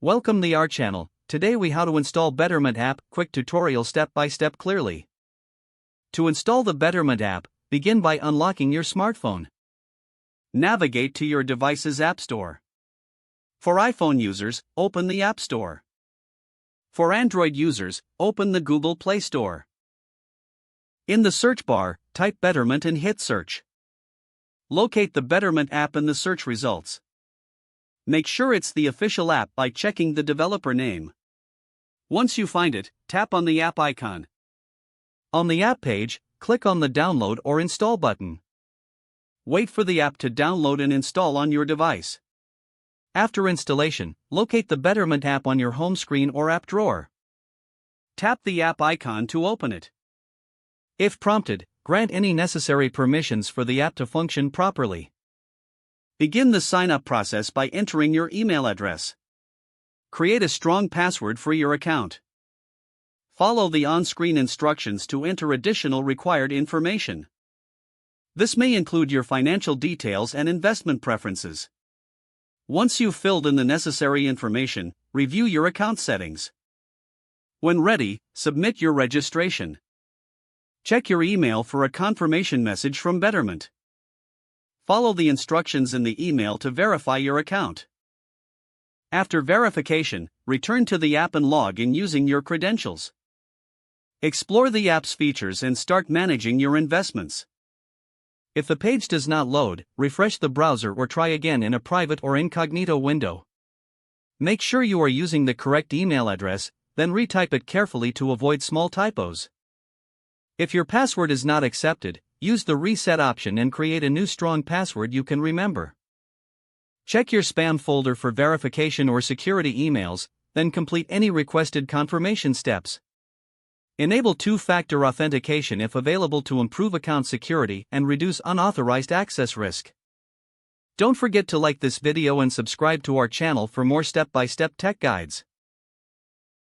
Welcome to our channel. Today we how to install Betterment app, quick tutorial step by step clearly. To install the Betterment app, begin by unlocking your smartphone. Navigate to your device's App Store. For iPhone users, open the App Store. For Android users, open the Google Play Store. In the search bar, type Betterment and hit search. Locate the Betterment app in the search results. Make sure it's the official app by checking the developer name. Once you find it, tap on the app icon. On the app page, click on the download or install button. Wait for the app to download and install on your device. After installation, locate the Betterment app on your home screen or app drawer. Tap the app icon to open it. If prompted, grant any necessary permissions for the app to function properly. Begin the sign-up process by entering your email address. Create a strong password for your account. Follow the on-screen instructions to enter additional required information. This may include your financial details and investment preferences. Once you've filled in the necessary information, review your account settings. When ready, submit your registration. Check your email for a confirmation message from Betterment. Follow the instructions in the email to verify your account. After verification, return to the app and log in using your credentials. Explore the app's features and start managing your investments. If the page does not load, refresh the browser or try again in a private or incognito window. Make sure you are using the correct email address, then retype it carefully to avoid small typos. If your password is not accepted, use the reset option and create a new strong password you can remember. Check your spam folder for verification or security emails, then complete any requested confirmation steps. Enable two-factor authentication if available to improve account security and reduce unauthorized access risk. Don't forget to like this video and subscribe to our channel for more step-by-step tech guides.